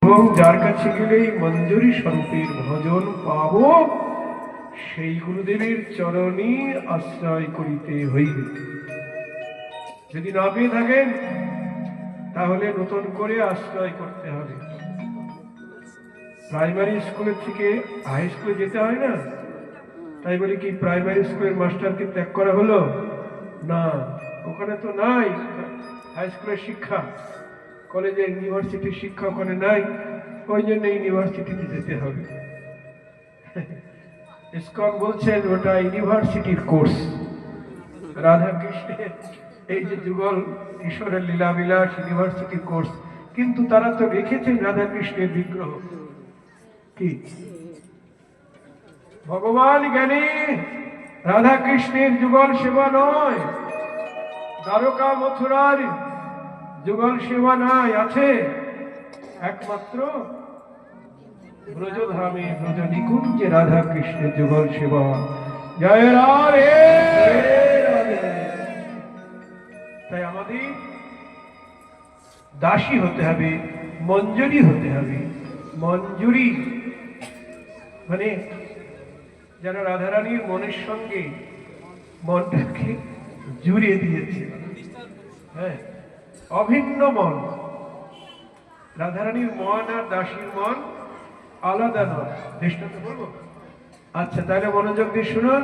এবং যার কাছে গেলেই মঞ্জুরি স্বরূপের ভজন পাব, সেই গুরুদেবের চরণে আশ্রয় করিতে হইবে। যদি না পেয়ে থাকেন তাহলে নতুন করে আশ্রয় করতে হবে। প্রাইমারি স্কুলের থেকে হাই স্কুলে যেতে হয় না, তাই বলে কি প্রাইমারি স্কুলের মাস্টারকে ত্যাগ করা হলো? না, ওখানে তো নাই হাই স্কুলের শিক্ষা, কলেজে ইউনিভার্সিটির শিক্ষা ওখানে নাই, ওই জন্য ইউনিভার্সিটিতে যেতে হবে। ইসকন বলছেন ওটা ইউনিভার্সিটির কোর্স। রাধা কৃষ্ণের এই যে যুগল ঈশ্বরের লীলা বিলাস ইউনিভার্সিটি কোর্স, কিন্তু তারা তো রেখেছেন রাধা কৃষ্ণের বিগ্রহ। কি ভগবান জ্ঞানী, রাধা কৃষ্ণের যুগল সেবা নয়, দ্বারকা মথুরার যুগল সেবা নাই, আছে একমাত্র ব্রজধামে ব্রজ নিকুঞ্জে রাধা কৃষ্ণের যুগল সেবা। জয় রাধে। তাই আমাদের দাসী হতে হবে, মঞ্জুরি হতে হবে। মঞ্জুরি মানে যারা রাধারানীর মনের সঙ্গে মনটাকে জুড়িয়ে দিয়েছে, হ্যাঁ, অভিন্ন মন। রাধারানীর মন আর দাসীর মন আলাদা নয়। দৃষ্টান্ত বলবো? আচ্ছা, তাহলে মনোযোগ দিয়ে শুনুন।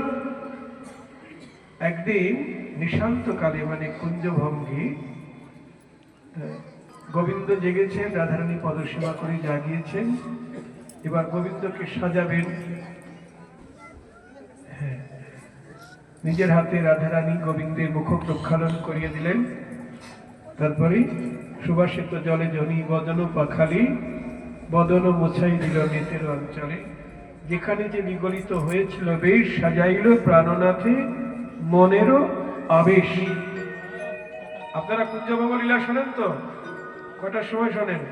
একদিন নিশান্তকালে মানে কুঞ্জভঙ্গি গোবিন্দ জেগেছেন, রাধারানী পদসেবা করে জাগিয়েছেন। এবার গোবিন্দকে সাজাবেন। নিজের হাতে রাধারানী গোবিন্দের মুখ প্রক্ষালন করিয়ে দিলেন। তারপরে সুবাসিত জলে জনি বদন পাখালি বদন মোছাই দিল নেতের অঞ্চলে। যেখানে যে বিগলিত হয়েছিল বেশ সাজাইল প্রাণনাথে মনেরও আবেশ। আপনারা কুঞ্জভঙ্গ লীলা শোনেন তো? কটার সময় শোনেন?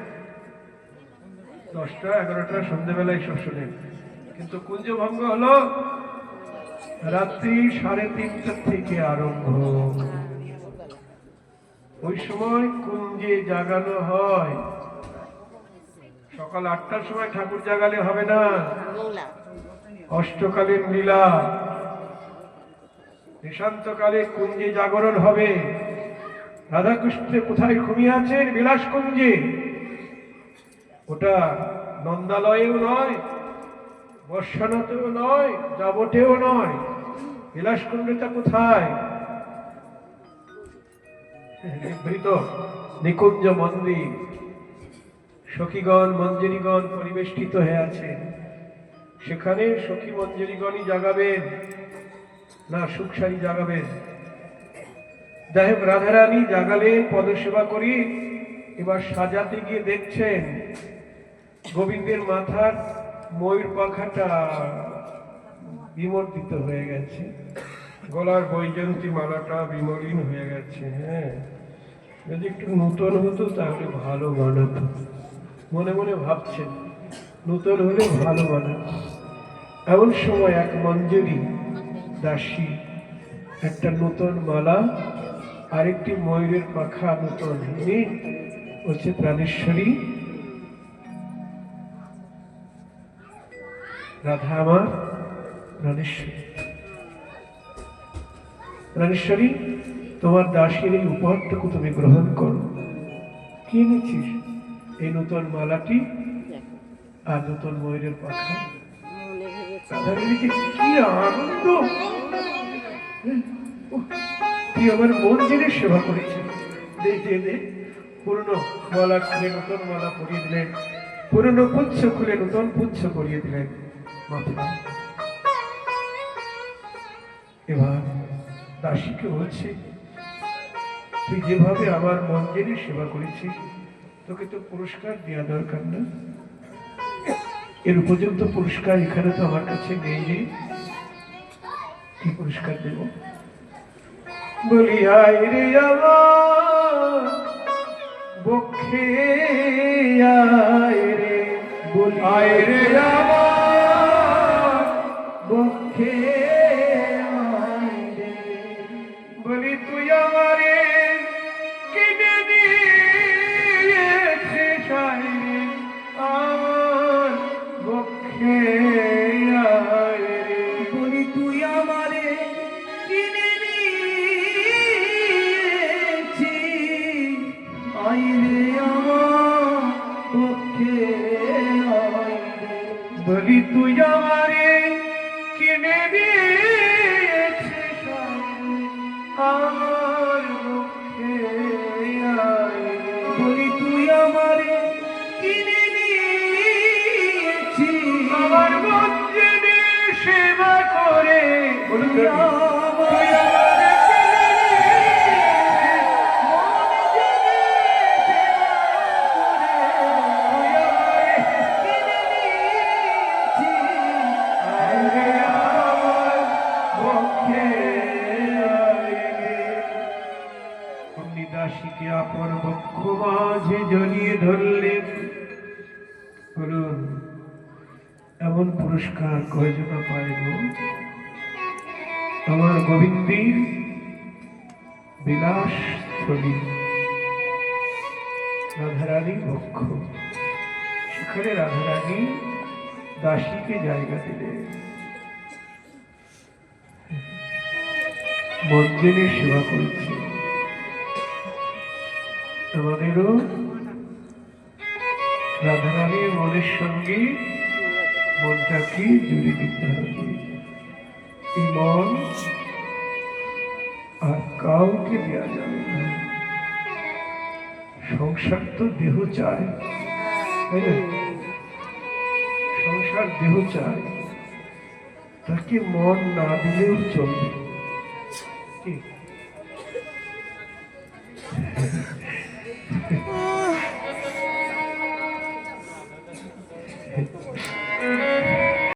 10টা 11টা সন্ধ্যেবেলায় সব শোনেন। কিন্তু কুঞ্জভঙ্গ হলো রাত্রি 3:30 থেকে আরম্ভ। ওই সময় কুঞ্জে জাগানো হয়। সকাল 8টার সময় ঠাকুর জাগালে হবে না, অষ্টকালীন লীলা। নিশান্তকালে কুঞ্জে জাগরণ হবে। রাধাকৃষ্ণ কোথায় ঘুমিয়ে আছেন? বিলাস কুঞ্জে। ওটা নন্দালয়েও নয়, বর্ষানাতেও নয়, যাবটেও নয়। বিলাস কুঞ্জটা কোথায়? নিভৃত নিকুঞ্জ মন্দির। সখীগণ মঞ্জুরিগণ পরিবেষ্টিত হয়ে আছে। সেখানে সখী মঞ্জুরিগণই জাগাবেন না সুখসারী জাগাবেন? যাই হোক, রাধারানী জাগালেন পদসেবা করি। এবার সাজাতে গিয়ে দেখছেন গোবিন্দের মাথার ময়ূর পাখাটা বিমর্দিত হয়ে গেছে, গলার বৈজয়ন্তী মালাটা বিমলিন হয়ে গেছে। হ্যাঁ, যদি একটু নূতন হতো তাহলে ভালো মানাতো। মনে মনে ভাবছেন নূতন হলে ভালো মানাতো। এমন সময় এক মঞ্জুরি দাসী একটা নূতন মালা আরেকটি ময়ূরের পাখা নূতন এনে বলছে, প্রাণেশ্বরী, রাধা আমার প্রাণেশ্বরী, প্রাণেশ্বরী, তোমার দাসীর এই উপহারটুকু তুমি গ্রহণ করো। কি এনেছিস? এই নূতন মালাটি আর নূতন ময়ূরের পাখা। রাধারানীকে কি আনন্দ! তুই আমার মন্দিরের সেবা করেছিস। পুরনো মালা খুলে নতুন মালা পরিয়ে দিলেন, পুরনো পুচ্ছ খুলে নতুন পুচ্ছ পরিয়ে দিলেন মাথা। এবার দাসীকে বলছে, তুই যেভাবে আমার মন্দিরের সেবা করেছিস, তোকে তো পুরস্কার দেওয়া দরকার না? এর উপযুক্ত পুরস্কার এখানে তো আমার কাছে নেই রে। কি পুরস্কার দেব? বলি, আয় রে আমার বক্ষে আয় রে, বলি আয় রে আমার বক্ষে আয় রে, বলি তুই আমারে কিনে দিয়েছিস আয় রে বলি তুই আমারে কিনে দিয়েছিস আমার মুখে আয়। বলি তুই আমারে কিনে দিয়েছিস আমার মন জেনে সেবা করে বলি তুই তুই আমারে আমারে দাসীকে আপন বক্ষ মাঝে জড়িয়ে ধরলেন। বলুন এমন পুরস্কার কয়জন পায় গো? আমার গোবিন্দের বিলাস স্থলী রাধারানী বক্ষ, সেখানে রাধারানী দাসীকে জায়গা দিলেন, মন্দিরে সেবা করেছে। আমাদেরও রাধারানীর মনের সঙ্গে মনটাকে জুড়ে দিতে হবে। এই মন আর কাউকে দেওয়া যাবে না। সংসার তো দেহ চায়, তাই না? সংসার দেহ চায়, তাকে মন না দিলেও চলবে। কি